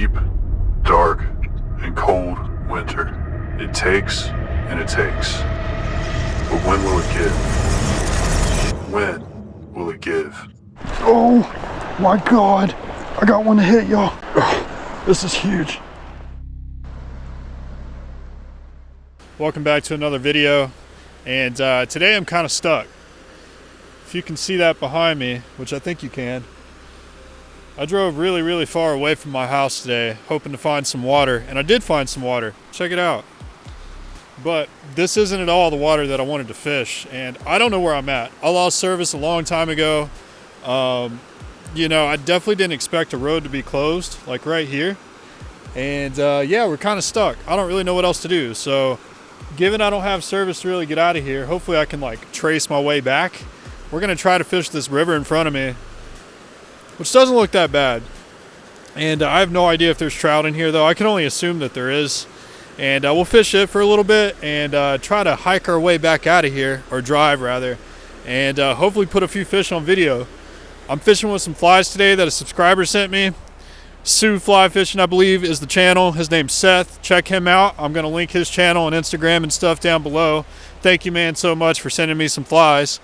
deep, dark, and cold winter. It takes and it takes. But when will it give? When will it give? Oh my God, I got one to hit, y'all. This is huge. Welcome back to another video, and today I'm kind of stuck. If you can see that behind me, which I think you can, I drove really far away from my house today hoping to find some water, and I did find some water. Check it out. But this isn't at all the water that I wanted to fish, and I don't know where I'm at. I lost service a long time ago. You know, I definitely didn't expect a road to be closed, like right here. And yeah, we're kind of stuck. I don't really know what else to do. So given I don't have service to really get out of here, hopefully I can like trace my way back. We're gonna try to fish this river in front of me, which doesn't look that bad. And I have no idea if there's trout in here though. I can only assume that there is. And we'll fish it for a little bit and try to hike our way back out of here, or drive rather, and hopefully put a few fish on video. I'm fishing with some flies today that a subscriber sent me. Sue Fly Fishing, I believe, is the channel. His name's Seth. Check him out. I'm going to link his channel and Instagram and stuff down below. Thank you, man, so much for sending me some flies.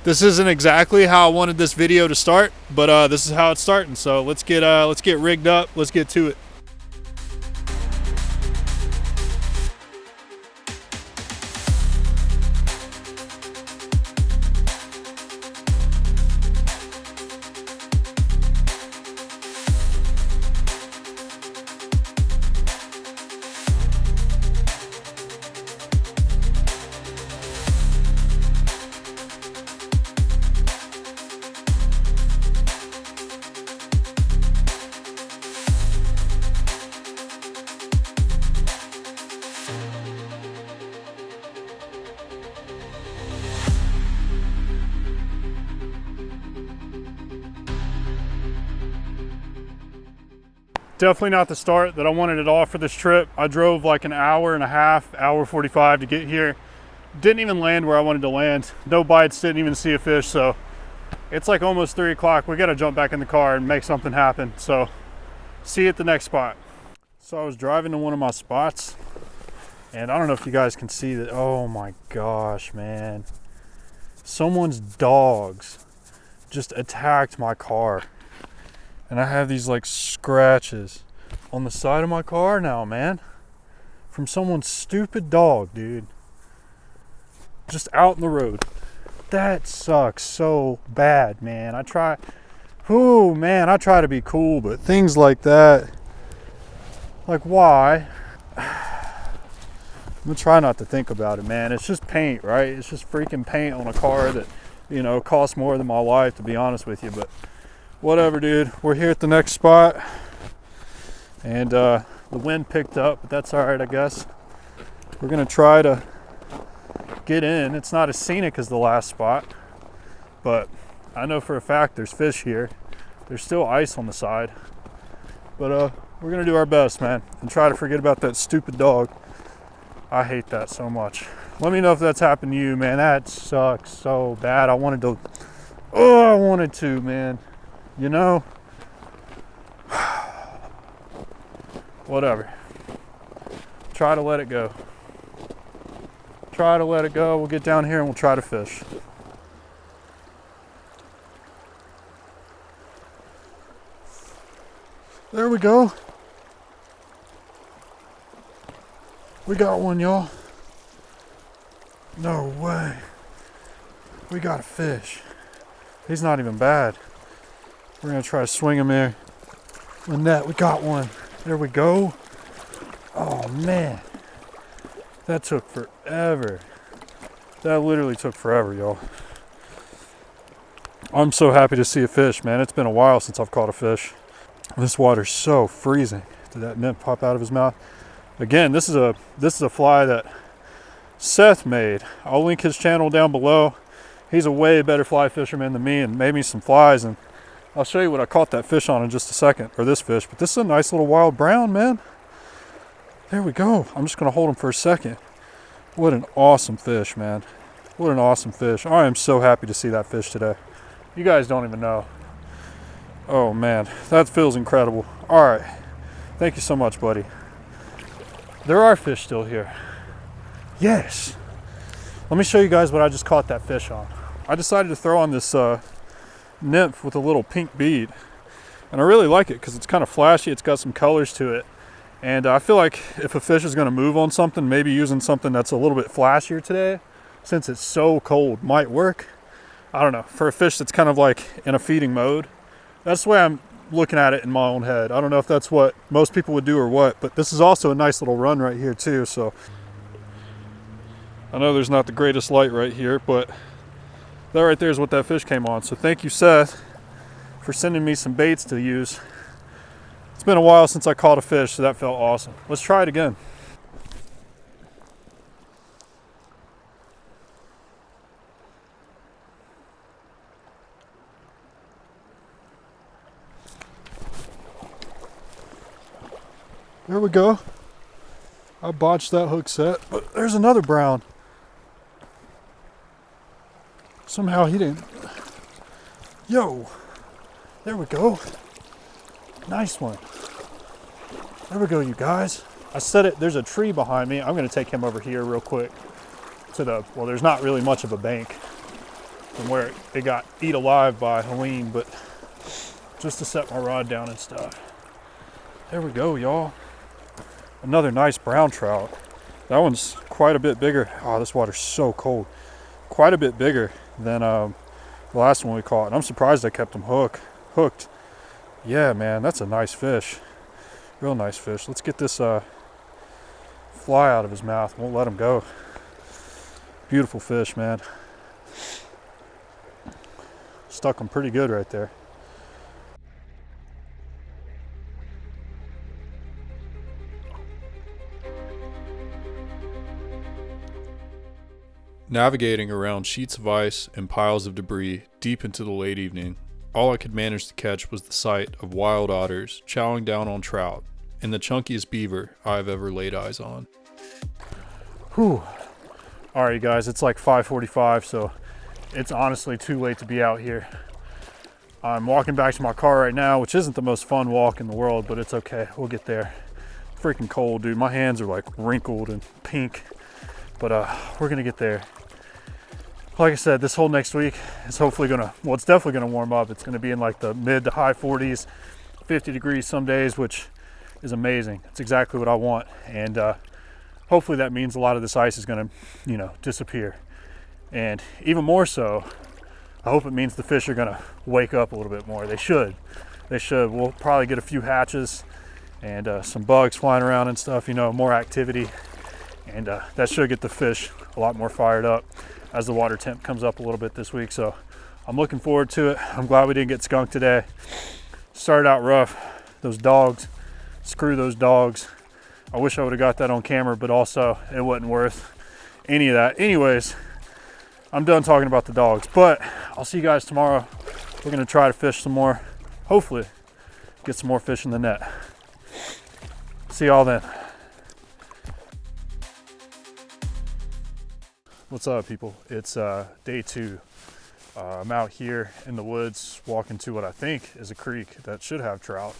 This isn't exactly how I wanted this video to start, but this is how it's starting. So let's get rigged up. Let's get to it. Definitely not the start that I wanted at all for this trip. I drove like an hour and a half, hour 45 to get here. Didn't even land where I wanted to land. No bites, didn't even see a fish. So it's like almost 3 o'clock. We got to jump back in the car and make something happen. So see you at the next spot. So I was driving to one of my spots, and I don't know if you guys can see that. Oh my gosh, man. Someone's dogs just attacked my car. And I have these like scratches on the side of my car now, man. From someone's stupid dog, dude. Just out in the road. That sucks so bad, man. I try to be cool, but things like that, like why? I'm gonna try not to think about it, man. It's just paint, right? It's just freaking paint on a car that, you know, costs more than my life, to be honest with you, but whatever, dude. We're here at the next spot, and the wind picked up, but that's all right, I guess. We're gonna try to get in. It's not as scenic as the last spot, but I know for a fact there's fish here. There's still ice on the side, but we're gonna do our best, man, and try to forget about that stupid dog. I hate that so much. Let me know if that's happened to you, man. That sucks so bad. I wanted to, man. You know, whatever. Try to let it go. Try to let it go. We'll get down here and we'll try to fish. There we go. We got one, y'all. No way. We got a fish. He's not even bad. We're gonna try to swing him there. The net, we got one. There we go. Oh man, that took forever. That literally took forever, y'all. I'm so happy to see a fish, man. It's been a while since I've caught a fish. This water's so freezing. Did that net pop out of his mouth? Again, this is a fly that Seth made. I'll link his channel down below. He's a way better fly fisherman than me and made me some flies, and I'll show you what I caught that fish on in just a second, or this fish, but this is a nice little wild brown, man. There we go. I'm just gonna hold him for a second. What an awesome fish, man. What an awesome fish. I am so happy to see that fish today. You guys don't even know. Oh man, that feels incredible. All right, Thank you so much, buddy. There are fish still here. Yes. Let me show you guys what I just caught that fish on. I decided to throw on this nymph with a little pink bead. And I really like it because it's kind of flashy. It's got some colors to it. And I feel like if a fish is going to move on something, maybe using something that's a little bit flashier today, since it's so cold, might work. I don't know. For a fish that's kind of like in a feeding mode, that's the way I'm looking at it in my own head. I don't know if that's what most people would do or what, but this is also a nice little run right here too. So I know there's not the greatest light right here, but that right there is what that fish came on. So thank you, Seth, for sending me some baits to use. It's been a while since I caught a fish, so that felt awesome. Let's try it again. There we go. I botched that hook set, but there's another brown. Somehow he didn't. Yo, there we go. Nice one. There we go, you guys. I said it, there's a tree behind me. I'm gonna take him over here real quick to the, well, there's not really much of a bank from where it got eat alive by Helene, but just to set my rod down and stuff. There we go, y'all. Another nice brown trout. That one's quite a bit bigger. Oh, this water's so cold. Quite a bit bigger than the last one we caught. And I'm surprised I kept him hooked. Yeah, man, that's a nice fish. Real nice fish. Let's get this fly out of his mouth. Won't let him go. Beautiful fish, man. Stuck him pretty good right there. Navigating around sheets of ice and piles of debris deep into the late evening, all I could manage to catch was the sight of wild otters chowing down on trout and the chunkiest beaver I've ever laid eyes on. Whew. All right, guys, it's like 5:45, so it's honestly too late to be out here. I'm walking back to my car right now, which isn't the most fun walk in the world, but it's okay. We'll get there. Freaking cold, dude. My hands are like wrinkled and pink, but we're gonna get there. Like I said, this whole next week is hopefully gonna, well, it's definitely gonna warm up. It's gonna be in like the mid to high 40s, 50 degrees some days, which is amazing. It's exactly what I want. And hopefully that means a lot of this ice is gonna, you know, disappear. And even more so, I hope it means the fish are gonna wake up a little bit more. They should. We'll probably get a few hatches and some bugs flying around and stuff, you know, more activity. And that should get the fish a lot more fired up as the water temp comes up a little bit this week. So I'm looking forward to it. I'm glad we didn't get skunked today. Started out rough. Those dogs, screw those dogs. I wish I would have got that on camera, but also it wasn't worth any of that. Anyways, I'm done talking about the dogs, but I'll see you guys tomorrow. We're gonna try to fish some more. Hopefully get some more fish in the net. See y'all then. What's up, people? It's day 2. I'm out here in the woods walking to what I think is a creek that should have trout.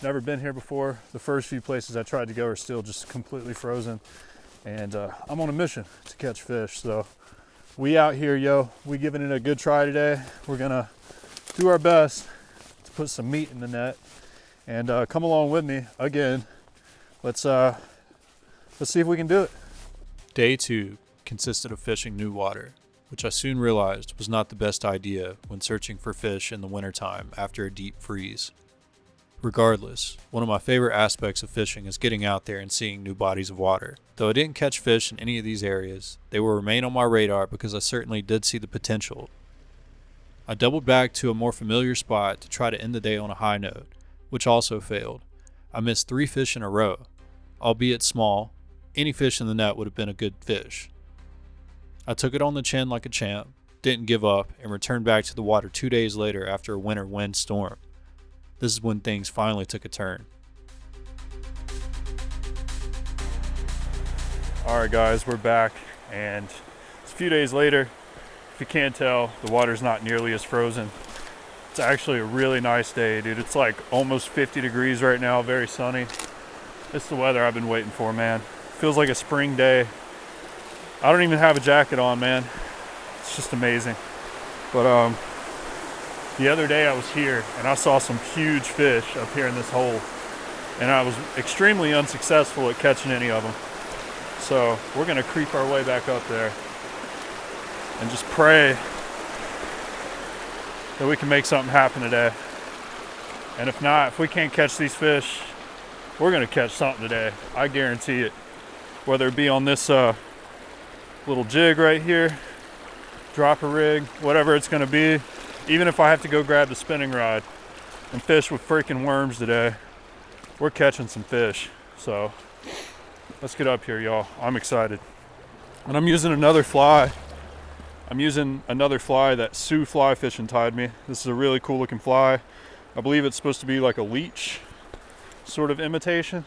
Never been here before. The first few places I tried to go are still just completely frozen. And I'm on a mission to catch fish. So we out here, yo. We giving it a good try today. We're gonna do our best to put some meat in the net. And come along with me again. Let's see if we can do it. Day 2 consisted of fishing new water, which I soon realized was not the best idea when searching for fish in the wintertime after a deep freeze. Regardless, one of my favorite aspects of fishing is getting out there and seeing new bodies of water. Though I didn't catch fish in any of these areas, they will remain on my radar because I certainly did see the potential. I doubled back to a more familiar spot to try to end the day on a high note, which also failed. I missed 3 fish in a row. Albeit small, any fish in the net would have been a good fish. I took it on the chin like a champ, didn't give up, and returned back to the water 2 days later after a winter wind storm. This is when things finally took a turn. All right, guys, we're back, and it's a few days later. If you can't tell, the water's not nearly as frozen. It's actually a really nice day, dude. It's like almost 50 degrees right now, very sunny. It's the weather I've been waiting for, man. Feels like a spring day. I don't even have a jacket on, man. It's just amazing. But the other day I was here and I saw some huge fish up here in this hole, and I was extremely unsuccessful at catching any of them. So we're gonna creep our way back up there and just pray that we can make something happen today. And if not, if we can't catch these fish, we're gonna catch something today. I guarantee it. Whether it be on this little jig right here, dropper rig, whatever it's gonna be. Even if I have to go grab the spinning rod and fish with freaking worms today, we're catching some fish. So let's get up here, y'all. I'm excited. And I'm using another fly. I'm using another fly that Sue Fly Fishing tied me. This is a really cool looking fly. I believe it's supposed to be like a leech sort of imitation.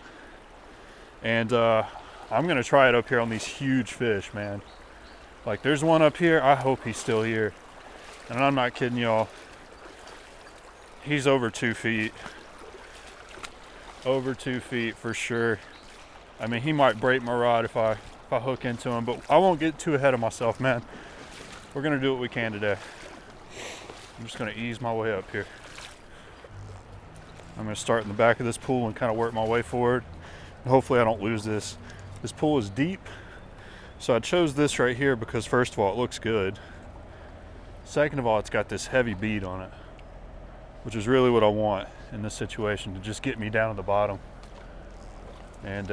And I'm gonna try it up here on these huge fish, man. Like there's one up here, I hope he's still here. And I'm not kidding y'all. He's over 2 feet. Over 2 feet for sure. I mean, he might break my rod if I hook into him, but I won't get too ahead of myself, man. We're gonna do what we can today. I'm just gonna ease my way up here. I'm gonna start in the back of this pool and kind of work my way forward. And hopefully I don't lose this. This pool is deep. So I chose this right here because first of all, it looks good. Second of all, it's got this heavy bead on it, which is really what I want in this situation, to just get me down to the bottom and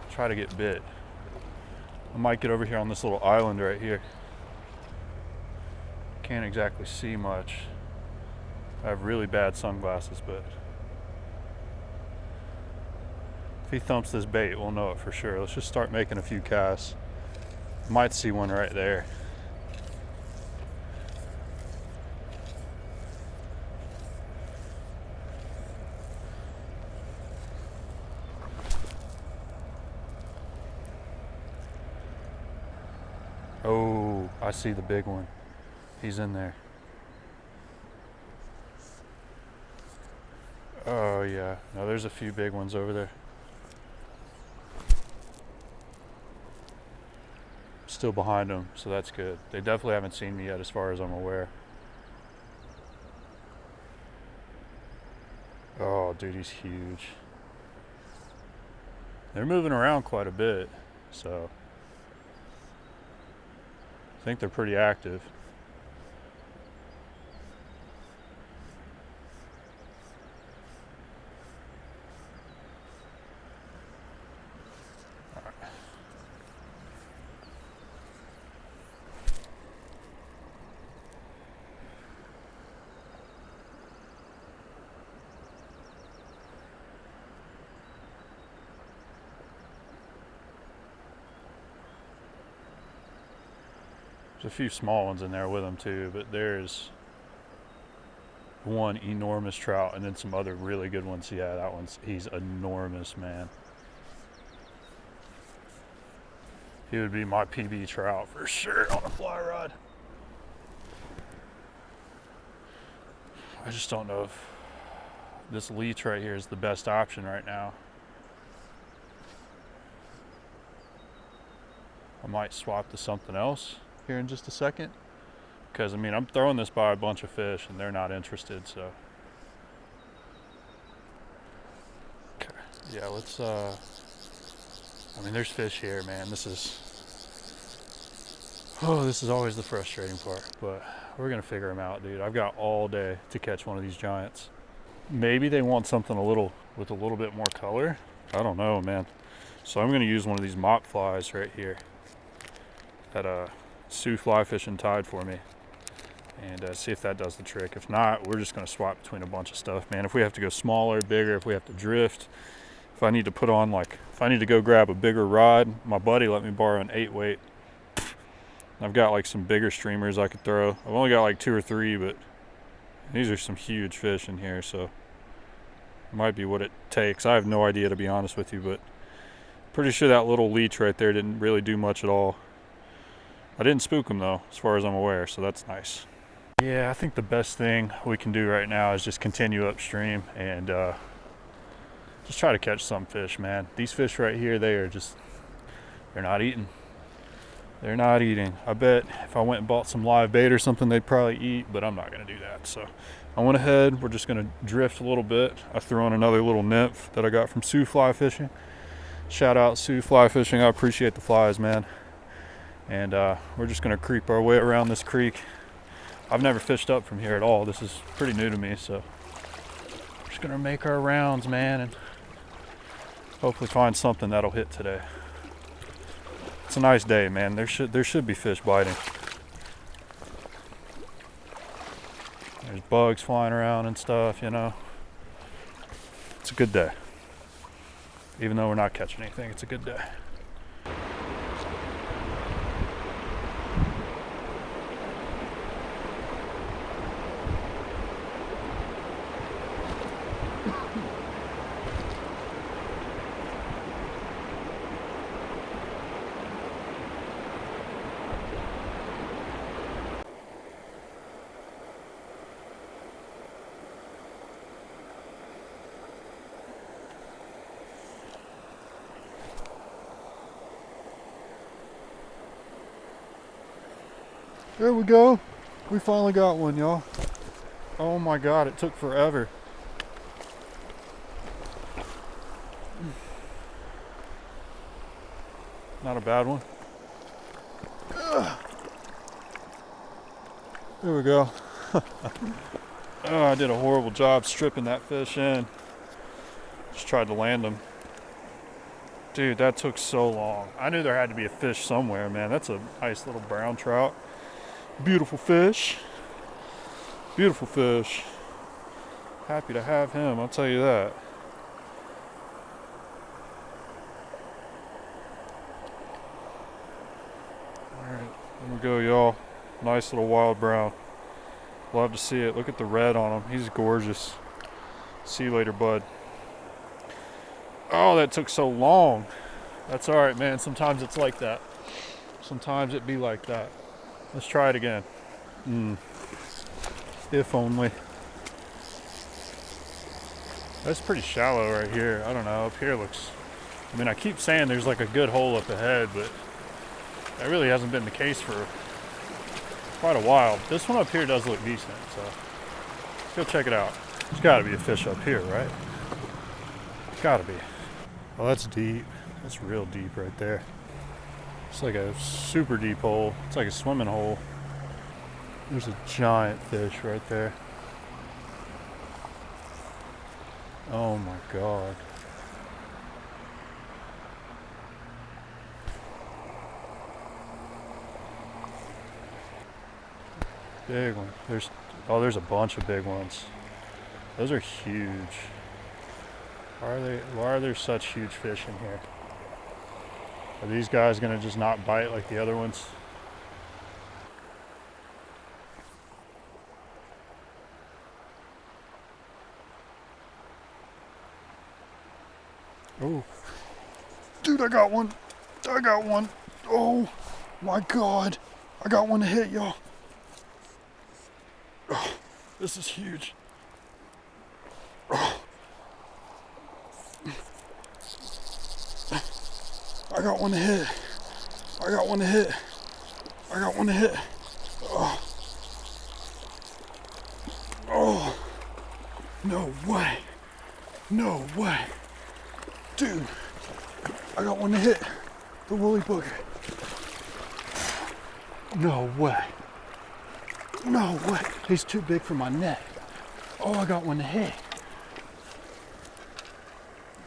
try to get bit. I might get over here on this little island right here. Can't exactly see much. I have really bad sunglasses, but if he thumps this bait, we'll know it for sure. Let's just start making a few casts. Might see one right there. Oh, I see the big one. He's in there. Oh yeah, no, there's a few big ones over there. Still behind them, so that's good. They definitely haven't seen me yet as far as I'm aware. Oh dude, he's huge. They're moving around quite a bit, so I think they're pretty active. There's a few small ones in there with them too, but there's one enormous trout and then some other really good ones. Yeah, that one's, he's enormous, man. He would be my PB trout for sure on a fly rod. I just don't know if this leech right here is the best option right now. I might swap to something else here in just a second, because I mean I'm throwing this by a bunch of fish and they're not interested. So okay, yeah, let's I mean there's fish here, man. This is always the frustrating part, but we're gonna figure them out, dude. I've got all day to catch one of these giants. Maybe they want something with a little bit more color. I don't know, man. So I'm gonna use one of these mop flies right here that Sue Fly Fishing tied for me, and see if that does the trick. If not, we're just going to swap between a bunch of stuff, man. If we have to go smaller, bigger, if we have to drift, if I need to put on if I need to go grab a bigger rod, my buddy let me borrow an 8-weight. I've got like some bigger streamers I could throw. I've only got like 2 or 3, but these are some huge fish in here, so it might be what it takes. I have no idea, to be honest with you, but pretty sure that little leech right there didn't really do much at all. I didn't spook him though, as far as I'm aware, so that's nice. Yeah, I think the best thing we can do right now is just continue upstream and just try to catch some fish, man. These fish right here, they're not eating. They're not eating. I bet if I went and bought some live bait or something, they'd probably eat, but I'm not gonna do that. So I went ahead, we're just gonna drift a little bit. I threw on another little nymph that I got from Sioux Fly Fishing. Shout out Sioux Fly Fishing, I appreciate the flies, man. And we're just gonna creep our way around this creek. I've never fished up from here at all. This is pretty new to me, so we're just gonna make our rounds, man, and hopefully find something that'll hit today. It's a nice day, man. There should be fish biting. There's bugs flying around and stuff, you know. It's a good day. Even though we're not catching anything, it's a good day. There we go. We finally got one, y'all. Oh my God, it took forever. Not a bad one. There we go. Oh, I did a horrible job stripping that fish in. Just tried to land him. Dude, that took so long. I knew there had to be a fish somewhere, man. That's a nice little brown trout. Beautiful fish. Beautiful fish. Happy to have him, I'll tell you that. Alright, there we go, y'all. Nice little wild brown. Love to see it. Look at the red on him. He's gorgeous. See you later, bud. Oh, that took so long. That's alright, man. Sometimes it's like that. Sometimes it be like that. Let's try it again. If only. That's pretty shallow right here. I don't know. Up here looks... I mean, I keep saying there's like a good hole up ahead, but that really hasn't been the case for quite a while. This one up here does look decent, so let's go check it out. There's got to be a fish up here, right? Got to be. Oh, that's deep. That's real deep right there. It's like a super deep hole. It's like a swimming hole. There's a giant fish right there. Oh my God. Big one. There's a bunch of big ones. Those are huge. Why are there such huge fish in here? Are these guys gonna just not bite like the other ones? Oh, dude, I got one. I got one. Oh my God. I got one to hit, y'all. Oh, this is huge. Oh. I got one to hit. I got one to hit. I got one to hit. Oh. Oh. No way. No way. Dude, I got one to hit. The woolly booger. No way. No way. He's too big for my net. Oh, I got one to hit.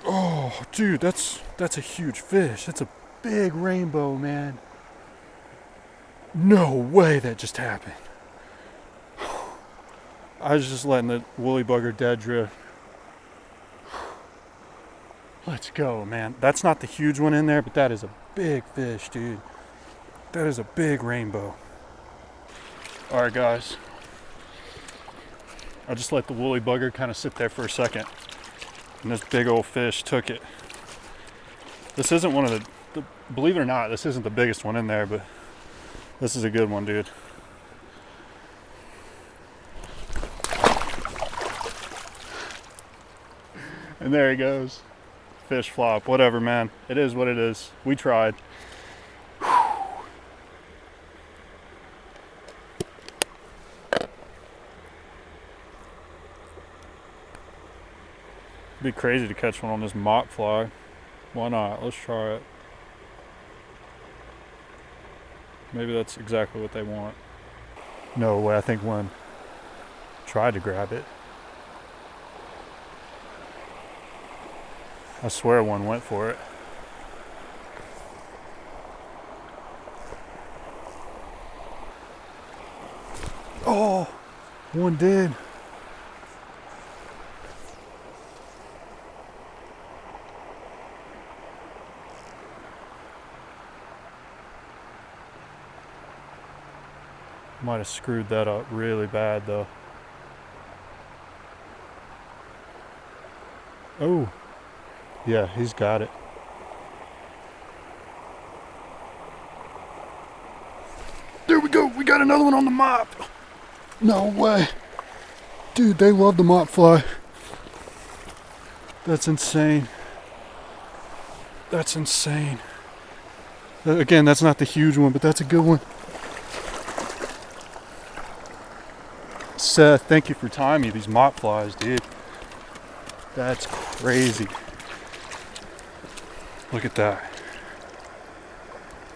Oh, dude, that's a huge fish. That's a big rainbow, man. No way that just happened. I was just letting the woolly bugger dead drift. Let's go, man. That's not the huge one in there, but that is a big fish, dude. That is a big rainbow. All right, guys. I just let the woolly bugger kind of sit there for a second, and this big old fish took it. This isn't one of the believe it or not, this isn't the biggest one in there, but this is a good one, dude. And there he goes. fish flop, whatever, man. It is what it is. We tried. It'd be crazy to catch one on this mop fly. Why not? Let's try it. Maybe that's exactly what they want. No way, I think one tried to grab it. I swear one went for it. Oh, one did. Might have screwed that up really bad though. Oh, yeah, he's got it. There we go, we got another one on the mop. No way. Dude, they love the mop fly. That's insane. That's insane. Again, that's not the huge one, but that's a good one. Seth, thank you for tying me these mop flies, dude. That's crazy. Look at that.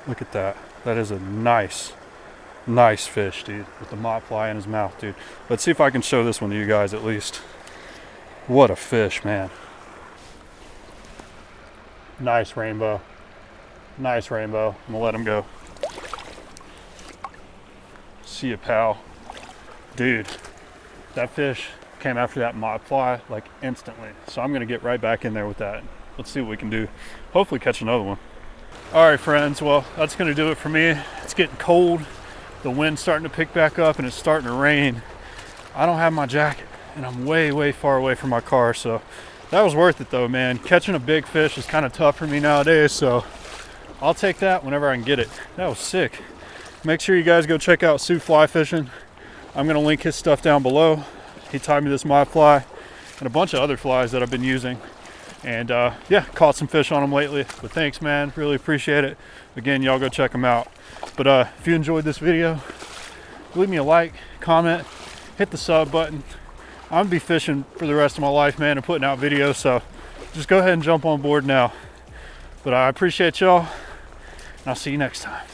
Look at that. That is a nice fish, dude, with the mop fly in his mouth, dude. Let's see if I can show this one to you guys at least. What a fish, man. Nice rainbow. Nice rainbow. I'm gonna let him go. See ya, pal. Dude, that fish came after that mop fly like instantly. So I'm gonna get right back in there with that. Let's see what we can do. Hopefully catch another one. All right, friends, well, that's gonna do it for me. It's getting cold. The wind's starting to pick back up and it's starting to rain. I don't have my jacket and I'm way far away from my car. So that was worth it though, man. Catching a big fish is kind of tough for me nowadays. So I'll take that whenever I can get it. That was sick. Make sure you guys go check out Sue Fly Fishing. I'm gonna link his stuff down below. He tied me this mop fly and a bunch of other flies that I've been using. And yeah, caught some fish on them lately. But thanks, man, really appreciate it. Again, y'all go check them out. But if you enjoyed this video, leave me a like, comment, hit the sub button. I'm gonna be fishing for the rest of my life, man, and putting out videos. So just go ahead and jump on board now. But I appreciate y'all, and I'll see you next time.